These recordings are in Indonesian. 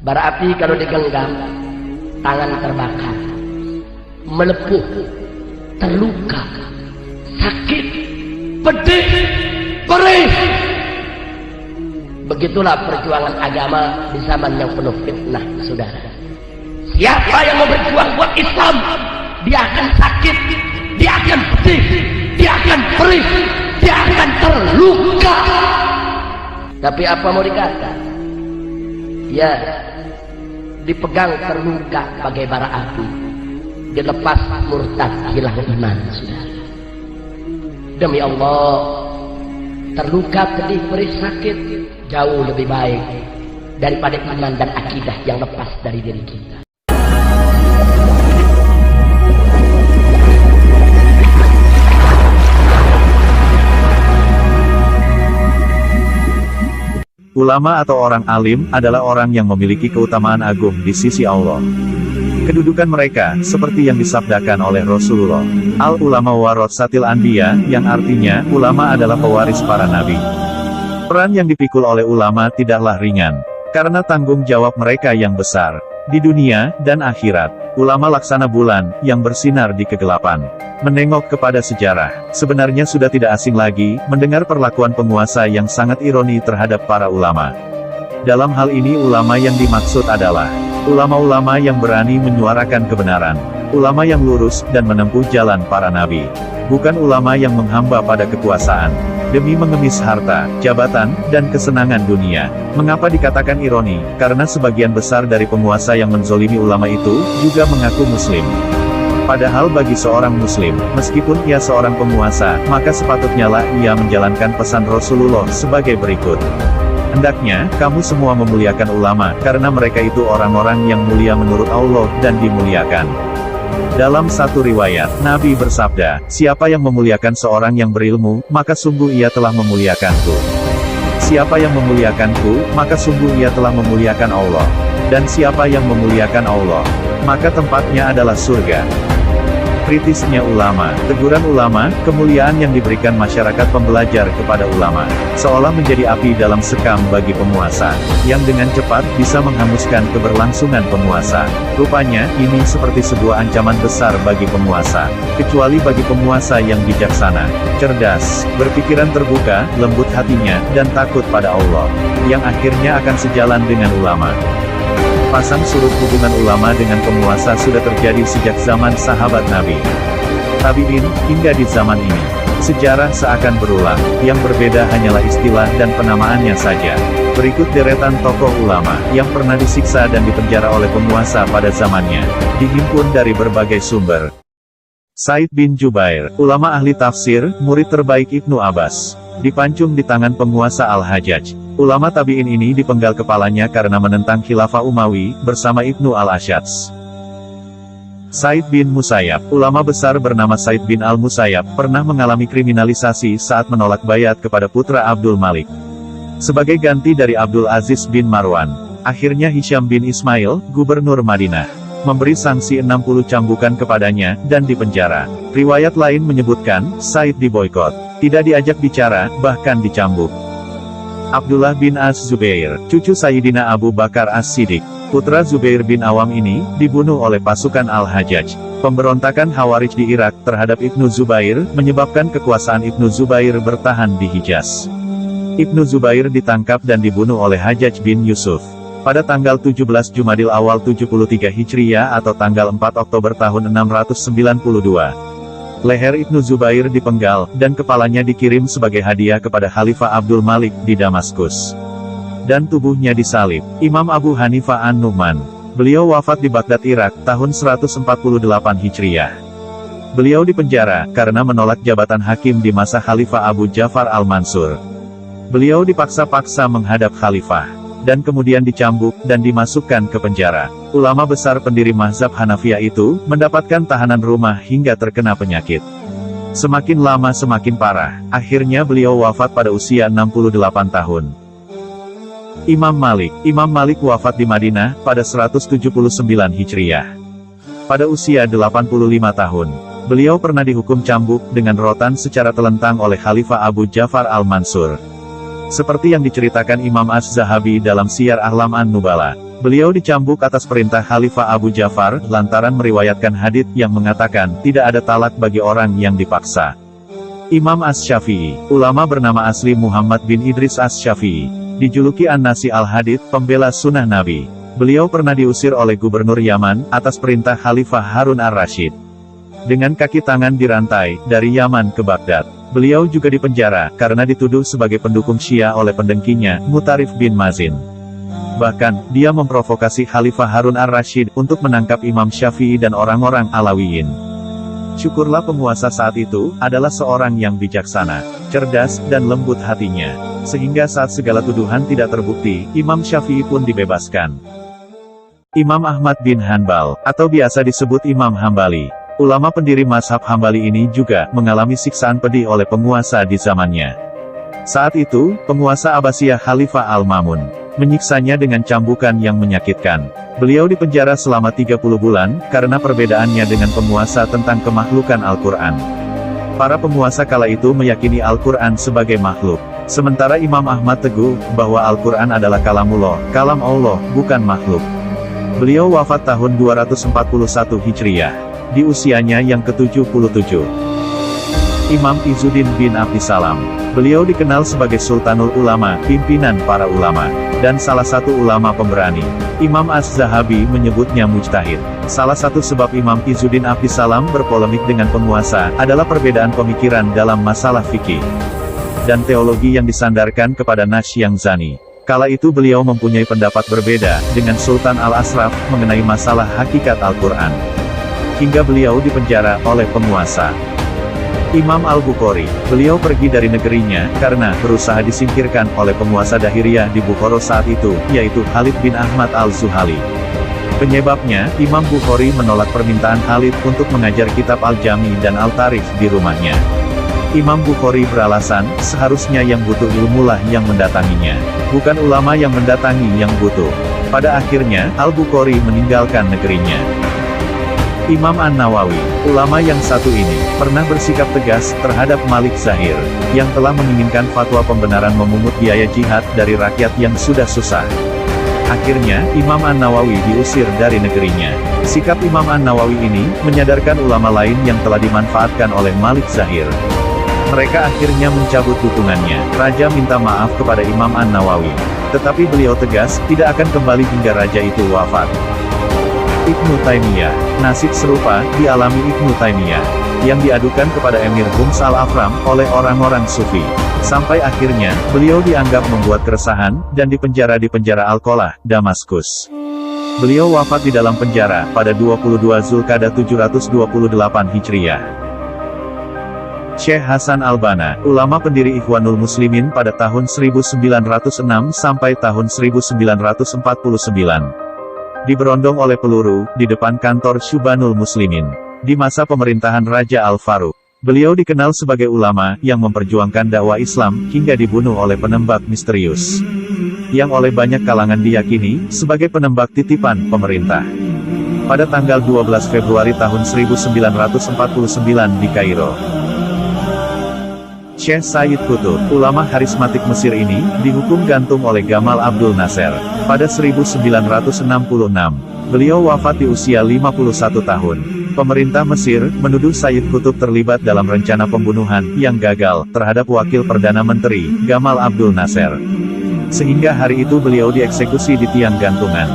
Bara api kalau digenggam, tangan terbakar, melepuh, terluka, sakit, pedih, perih. Begitulah perjuangan agama di zaman yang penuh fitnah, saudara. Siapa yang mau berjuang buat Islam, dia akan sakit, dia akan pedih, dia akan perih, dia akan terluka. Tapi apa mau dikata? Ya, dipegang terluka bagai bara api, dilepas murtad hilang iman, saudara. Demi Allah, terluka, pedih, perih, sakit jauh lebih baik daripada iman dan akidah yang lepas dari diri kita. Ulama atau orang alim adalah orang yang memiliki keutamaan agung di sisi Allah. Kedudukan mereka, seperti yang disabdakan oleh Rasulullah, al-ulama warasatil anbiya, yang artinya, ulama adalah pewaris para nabi. Peran yang dipikul oleh ulama tidaklah ringan, karena tanggung jawab mereka yang besar, di dunia dan akhirat. Ulama laksana bulan, yang bersinar di kegelapan. Menengok kepada sejarah, sebenarnya sudah tidak asing lagi, mendengar perlakuan penguasa yang sangat ironi terhadap para ulama. Dalam hal ini ulama yang dimaksud adalah ulama-ulama yang berani menyuarakan kebenaran, ulama yang lurus dan menempuh jalan para nabi, bukan ulama yang menghamba pada kekuasaan, demi mengemis harta, jabatan, dan kesenangan dunia. Mengapa dikatakan ironi? Karena sebagian besar dari penguasa yang menzolimi ulama itu, juga mengaku muslim. Padahal bagi seorang muslim, meskipun ia seorang penguasa, maka sepatutnya lah ia menjalankan pesan Rasulullah sebagai berikut. Hendaknya, kamu semua memuliakan ulama, karena mereka itu orang-orang yang mulia menurut Allah, dan dimuliakan. Dalam satu riwayat, Nabi bersabda, siapa yang memuliakan seorang yang berilmu, maka sungguh ia telah memuliakanku. Siapa yang memuliakanku, maka sungguh ia telah memuliakan Allah. Dan siapa yang memuliakan Allah, maka tempatnya adalah surga. Kritisnya ulama, teguran ulama, kemuliaan yang diberikan masyarakat pembelajar kepada ulama, seolah menjadi api dalam sekam bagi penguasa, yang dengan cepat bisa menghanguskan keberlangsungan penguasa. Rupanya, ini seperti sebuah ancaman besar bagi penguasa, kecuali bagi penguasa yang bijaksana, cerdas, berpikiran terbuka, lembut hatinya, dan takut pada Allah, yang akhirnya akan sejalan dengan ulama. Pasang surut hubungan ulama dengan penguasa sudah terjadi sejak zaman sahabat Nabi, tabi'in, hingga di zaman ini. Sejarah seakan berulang, yang berbeda hanyalah istilah dan penamaannya saja. Berikut deretan tokoh ulama, yang pernah disiksa dan dipenjara oleh penguasa pada zamannya, dihimpun dari berbagai sumber. Said bin Jubair, ulama ahli tafsir, murid terbaik Ibnu Abbas, dipancung di tangan penguasa Al-Hajjaj. Ulama tabi'in ini dipenggal kepalanya karena menentang khilafah Umawi, bersama Ibnu al-Ash'ats. Said bin Musayyab, ulama besar bernama Said bin al-Musayyab, pernah mengalami kriminalisasi saat menolak bayat kepada putra Abdul Malik. Sebagai ganti dari Abdul Aziz bin Marwan, akhirnya Hisham bin Ismail, gubernur Madinah, memberi sanksi 60 cambukan kepadanya, dan dipenjara. Riwayat lain menyebutkan, Said diboikot, tidak diajak bicara, bahkan dicambuk. Abdullah bin Az-Zubair, cucu Sayyidina Abu Bakar As-Siddiq, putra Zubair bin Awam ini, dibunuh oleh pasukan Al-Hajjaj. Pemberontakan Khawarij di Irak terhadap Ibnu Zubair, menyebabkan kekuasaan Ibnu Zubair bertahan di Hijaz. Ibnu Zubair ditangkap dan dibunuh oleh Hajjaj bin Yusuf. Pada tanggal 17 Jumadil Awal 73 Hijriyah atau tanggal 4 Oktober tahun 692. Leher Ibnu Zubair dipenggal, dan kepalanya dikirim sebagai hadiah kepada Khalifah Abdul Malik di Damaskus. Dan tubuhnya disalib. Imam Abu Hanifah An-Nu'man. Beliau wafat di Baghdad, Irak, tahun 148 Hijriyah. Beliau dipenjara, karena menolak jabatan hakim di masa Khalifah Abu Ja'far Al-Mansur. Beliau dipaksa-paksa menghadap Khalifah, dan kemudian dicambuk, dan dimasukkan ke penjara. Ulama besar pendiri mazhab Hanafiyah itu, mendapatkan tahanan rumah hingga terkena penyakit. Semakin lama semakin parah, akhirnya beliau wafat pada usia 68 tahun. Imam Malik wafat di Madinah, pada 179 Hijriyah. Pada usia 85 tahun, beliau pernah dihukum cambuk, dengan rotan secara telentang oleh Khalifah Abu Ja'far Al-Mansur. Seperti yang diceritakan Imam Az-Zahabi dalam Siyar A'lam An-Nubala. Beliau dicambuk atas perintah Khalifah Abu Ja'far, lantaran meriwayatkan hadits yang mengatakan tidak ada talak bagi orang yang dipaksa. Imam Asy-Syafi'i, ulama bernama asli Muhammad bin Idris Asy-Syafi'i, dijuluki An-Nasi al-Hadits, pembela sunnah Nabi. Beliau pernah diusir oleh gubernur Yaman, atas perintah Khalifah Harun ar-Rasyid. Dengan kaki tangan dirantai, dari Yaman ke Baghdad. Beliau juga dipenjara, karena dituduh sebagai pendukung Syiah oleh pendengkinya, Mutarif bin Mazin. Bahkan, dia memprovokasi Khalifah Harun ar-Rasyid, untuk menangkap Imam Syafi'i dan orang-orang Alawiyin. Syukurlah penguasa saat itu, adalah seorang yang bijaksana, cerdas, dan lembut hatinya. Sehingga saat segala tuduhan tidak terbukti, Imam Syafi'i pun dibebaskan. Imam Ahmad bin Hanbal, atau biasa disebut Imam Hambali. Ulama pendiri mazhab Hambali ini juga mengalami siksaan pedih oleh penguasa di zamannya. Saat itu, penguasa Abbasiyah Khalifah Al-Ma'mun menyiksanya dengan cambukan yang menyakitkan. Beliau dipenjara selama 30 bulan, karena perbedaannya dengan penguasa tentang kemakhlukan Al-Quran. Para penguasa kala itu meyakini Al-Quran sebagai makhluk. Sementara Imam Ahmad teguh, bahwa Al-Quran adalah kalamullah, kalam Allah, bukan makhluk. Beliau wafat tahun 241 Hijriyah. Di usianya yang ke-77. Imam Izzuddin bin Abdissalam. Beliau dikenal sebagai Sultanul Ulama, pimpinan para ulama, dan salah satu ulama pemberani. Imam Az-Zahabi menyebutnya mujtahid. Salah satu sebab Imam Izzuddin Abdissalam berpolemik dengan penguasa, adalah perbedaan pemikiran dalam masalah fikih dan teologi yang disandarkan kepada Nash yang Zani. Kala itu beliau mempunyai pendapat berbeda dengan Sultan Al-Ashraf mengenai masalah hakikat Al-Quran. Hingga beliau dipenjara oleh penguasa. Imam Al-Bukhari, beliau pergi dari negerinya, karena berusaha disingkirkan oleh penguasa Dahiriyah di Bukhara saat itu, yaitu Khalid bin Ahmad Al-Zuhali. Penyebabnya, Imam Bukhari menolak permintaan Khalid untuk mengajar kitab Al-Jami dan Al-Tarikh di rumahnya. Imam Bukhari beralasan, seharusnya yang butuh ilmulah yang mendatanginya, bukan ulama yang mendatangi yang butuh. Pada akhirnya, Al-Bukhari meninggalkan negerinya. Imam An-Nawawi, ulama yang satu ini, pernah bersikap tegas terhadap Malik Zahir, yang telah menginginkan fatwa pembenaran memungut biaya jihad dari rakyat yang sudah susah. Akhirnya, Imam An-Nawawi diusir dari negerinya. Sikap Imam An-Nawawi ini, menyadarkan ulama lain yang telah dimanfaatkan oleh Malik Zahir. Mereka akhirnya mencabut dukungannya. Raja minta maaf kepada Imam An-Nawawi. Tetapi beliau tegas, tidak akan kembali hingga raja itu wafat. Ibnu Taimiyah, nasib serupa dialami Ibnu Taimiyah, yang diadukan kepada Emir Hums al-Afram oleh orang-orang Sufi. Sampai akhirnya, beliau dianggap membuat keresahan, dan dipenjara di penjara Al-Qolah, Damaskus. Beliau wafat di dalam penjara, pada 22 Zulqa'dah 728 Hijriyah. Syekh Hasan Al-Banna, ulama pendiri Ikhwanul Muslimin pada tahun 1906 sampai tahun 1949. Diberondong oleh peluru, di depan kantor Syubanul Muslimin. Di masa pemerintahan Raja Al-Faruq, beliau dikenal sebagai ulama, yang memperjuangkan dakwah Islam, hingga dibunuh oleh penembak misterius. Yang oleh banyak kalangan diyakini, sebagai penembak titipan pemerintah. Pada tanggal 12 Februari tahun 1949 di Kairo. Syekh Sayyid Qutb, ulama karismatik Mesir ini, dihukum gantung oleh Gamal Abdul Nasser. Pada 1966, beliau wafat di usia 51 tahun. Pemerintah Mesir, menuduh Sayyid Qutb terlibat dalam rencana pembunuhan, yang gagal, terhadap wakil Perdana Menteri, Gamal Abdul Nasser. Sehingga hari itu beliau dieksekusi di tiang gantungan.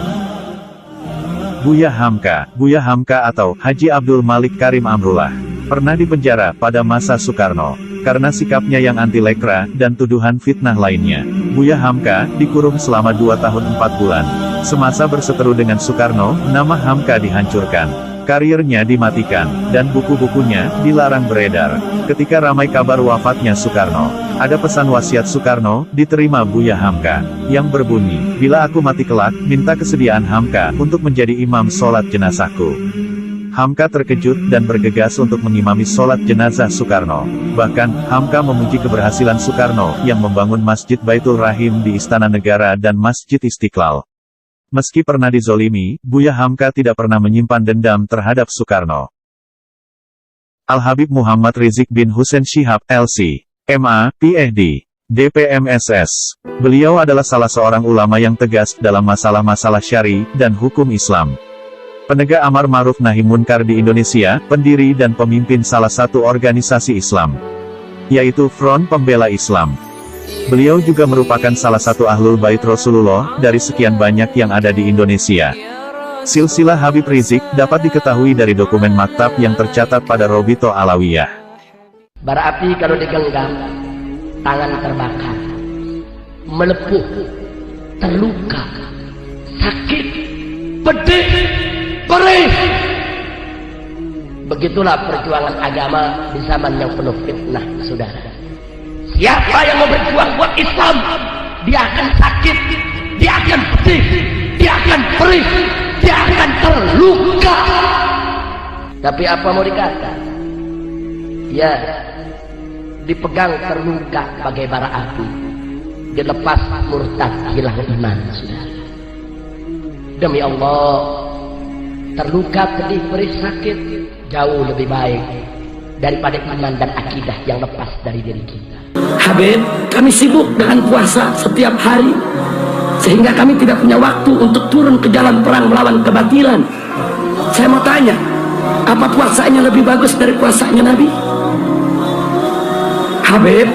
Buya Hamka atau Haji Abdul Malik Karim Amrullah, pernah dipenjara pada masa Soekarno, karena sikapnya yang anti-lekra, dan tuduhan fitnah lainnya. Buya Hamka, dikurung selama 2 tahun 4 bulan. Semasa berseteru dengan Soekarno, nama Hamka dihancurkan. Karirnya dimatikan, dan buku-bukunya, dilarang beredar. Ketika ramai kabar wafatnya Soekarno, ada pesan wasiat Soekarno, diterima Buya Hamka, yang berbunyi, bila aku mati kelak, minta kesediaan Hamka, untuk menjadi imam sholat jenazahku. Hamka terkejut, dan bergegas untuk mengimami sholat jenazah Soekarno. Bahkan, Hamka memuji keberhasilan Soekarno, yang membangun Masjid Baitul Rahim di Istana Negara dan Masjid Istiqlal. Meski pernah dizolimi, Buya Hamka tidak pernah menyimpan dendam terhadap Soekarno. Al-Habib Muhammad Rizik bin Hussein Syihab, LC, MA, PhD, DPMSS. Beliau adalah salah seorang ulama yang tegas dalam masalah-masalah syari dan hukum Islam. Penegak amar ma'ruf nahi munkar di Indonesia, pendiri dan pemimpin salah satu organisasi Islam, yaitu Front Pembela Islam. Beliau juga merupakan salah satu ahlul bait Rasulullah dari sekian banyak yang ada di Indonesia. Silsilah Habib Rizik dapat diketahui dari dokumen maktab yang tercatat pada Robito Alawiyah. Bara api kalau digenggam, tangan terbakar, melepuh, terluka, sakit, pedih, perih. Begitulah perjuangan agama di zaman yang penuh fitnah, saudara. Siapa yang mau berjuang buat Islam, dia akan sakit, dia akan pedih, dia akan perih, dia akan terluka. Tapi apa mau dikata? Ya, dipegang terluka bagai bara api, dilepas murtad hilang iman, saudara. Demi Allah, terluka, pedih, perih, sakit jauh lebih baik daripada iman dan akidah yang lepas dari diri kita. Habib, kami sibuk dengan puasa setiap hari, sehingga kami tidak punya waktu untuk turun ke jalan perang melawan kebatilan. Saya mau tanya, apa puasanya lebih bagus dari puasanya Nabi? Habib,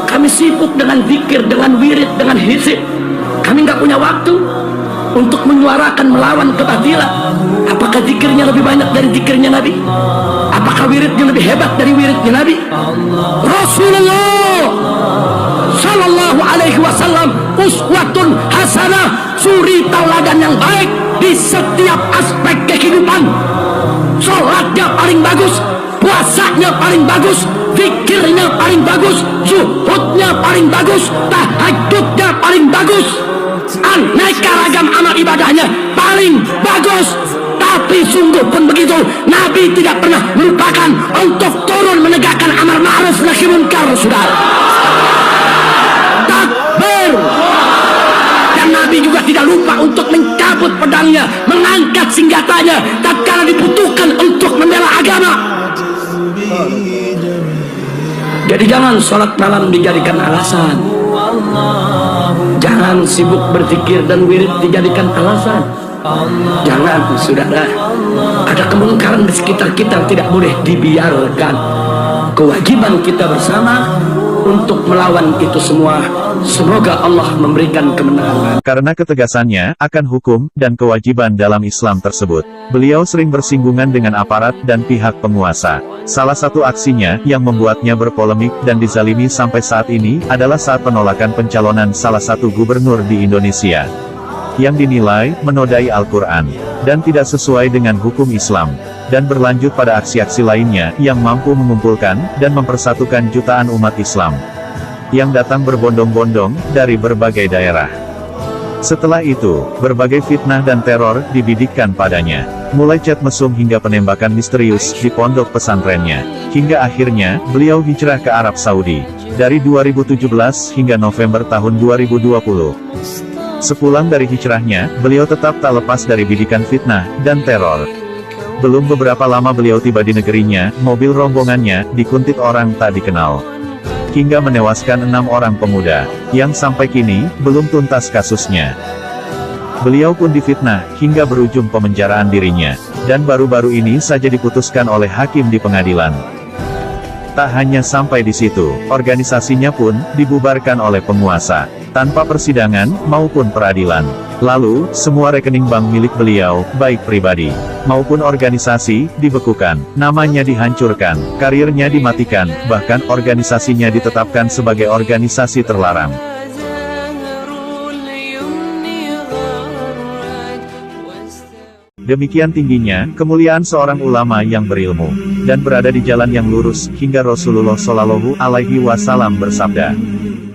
kami sibuk dengan zikir, dengan wirid, dengan hizib. Kami nggak punya waktu untuk menyuarakan melawan kebatilan. Apakah zikirnya lebih banyak dari zikirnya Nabi? Apakah wiridnya lebih hebat dari wiridnya Nabi? Rasulullah Sallallahu Alaihi Wasallam uswatun hasanah, suri tauladan yang baik di setiap aspek kehidupan. Sholatnya paling bagus, puasanya paling bagus, zikirnya paling bagus, zuhudnya paling bagus, tahajudnya paling bagus, aneka ragam amal ibadahnya paling bagus. Tapi sungguh pun begitu, Nabi tidak pernah melupakan untuk turun menegakkan amar ma'ruf nahi munkar, saudara. Takbir. Dan Nabi juga tidak lupa untuk mencabut pedangnya, mengangkat senjatanya tatkala dibutuhkan untuk membela agama. Jadi jangan sholat malam dijadikan alasan, jangan sibuk berzikir dan wirid dijadikan alasan. Jangan, saudara. Ada kemungkaran di sekitar kita, tidak boleh dibiarkan. Kewajiban kita bersama untuk melawan itu semua. Semoga Allah memberikan kemenangan. Karena ketegasannya akan hukum dan kewajiban dalam Islam tersebut, beliau sering bersinggungan dengan aparat dan pihak penguasa. Salah satu aksinya yang membuatnya berpolemik dan dizalimi sampai saat ini adalah saat penolakan pencalonan salah satu gubernur di Indonesia yang dinilai menodai Al-Quran dan tidak sesuai dengan hukum Islam, dan berlanjut pada aksi-aksi lainnya yang mampu mengumpulkan dan mempersatukan jutaan umat Islam yang datang berbondong-bondong dari berbagai daerah. Setelah itu, berbagai fitnah dan teror dibidikkan padanya, mulai chat mesum hingga penembakan misterius di pondok pesantrennya, hingga akhirnya beliau hijrah ke Arab Saudi dari 2017 hingga November tahun 2020. Sepulang dari hijrahnya, beliau tetap tak lepas dari bidikan fitnah dan teror. Belum beberapa lama beliau tiba di negerinya, mobil rombongannya dikuntit orang tak dikenal, hingga menewaskan 6 orang pemuda, yang sampai kini belum tuntas kasusnya. Beliau pun difitnah, hingga berujung pemenjaraan dirinya, dan baru-baru ini saja diputuskan oleh hakim di pengadilan. Tak hanya sampai di situ, organisasinya pun dibubarkan oleh penguasa, tanpa persidangan maupun peradilan. Lalu, semua rekening bank milik beliau, baik pribadi maupun organisasi, dibekukan, namanya dihancurkan, karirnya dimatikan, bahkan organisasinya ditetapkan sebagai organisasi terlarang. Demikian tingginya kemuliaan seorang ulama yang berilmu dan berada di jalan yang lurus, hingga Rasulullah Shallallahu Alaihi Wasallam bersabda,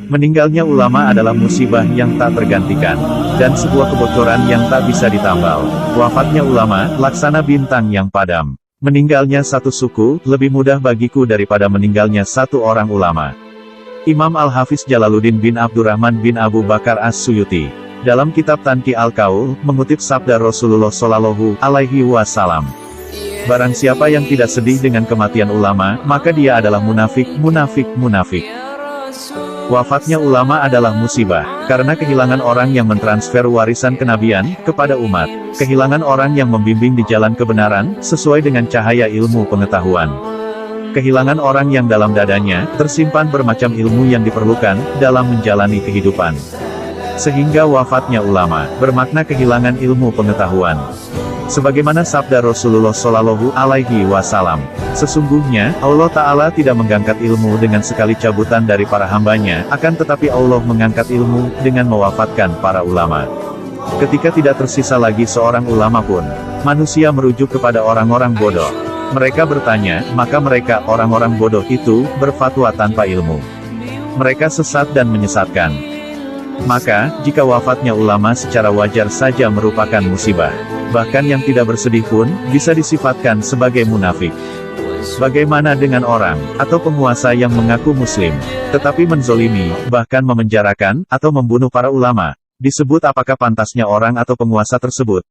meninggalnya ulama adalah musibah yang tak tergantikan, dan sebuah kebocoran yang tak bisa ditambal. Wafatnya ulama, laksana bintang yang padam. Meninggalnya satu suku, lebih mudah bagiku daripada meninggalnya satu orang ulama. Imam Al-Hafiz Jalaluddin bin Abdurrahman bin Abu Bakar As-Suyuti, dalam kitab Tanqi Al-Qaul, mengutip sabda Rasulullah Shallallahu Alaihi Wasallam, barang siapa yang tidak sedih dengan kematian ulama, maka dia adalah munafik, munafik, munafik. Wafatnya ulama adalah musibah, karena kehilangan orang yang mentransfer warisan kenabian kepada umat, kehilangan orang yang membimbing di jalan kebenaran, sesuai dengan cahaya ilmu pengetahuan. Kehilangan orang yang dalam dadanya, tersimpan bermacam ilmu yang diperlukan, dalam menjalani kehidupan. Sehingga wafatnya ulama, bermakna kehilangan ilmu pengetahuan. Sebagaimana sabda Rasulullah Shallallahu Alaihi Wasallam, sesungguhnya, Allah Ta'ala tidak mengangkat ilmu dengan sekali cabutan dari para hambanya, akan tetapi Allah mengangkat ilmu, dengan mewafatkan para ulama. Ketika tidak tersisa lagi seorang ulama pun, manusia merujuk kepada orang-orang bodoh. Mereka bertanya, maka mereka, orang-orang bodoh itu, berfatwa tanpa ilmu. Mereka sesat dan menyesatkan. Maka, jika wafatnya ulama secara wajar saja merupakan musibah, bahkan yang tidak bersedih pun, bisa disifatkan sebagai munafik. Bagaimana dengan orang, atau penguasa yang mengaku muslim, tetapi menzolimi, bahkan memenjarakan, atau membunuh para ulama? Disebut apakah pantasnya orang atau penguasa tersebut?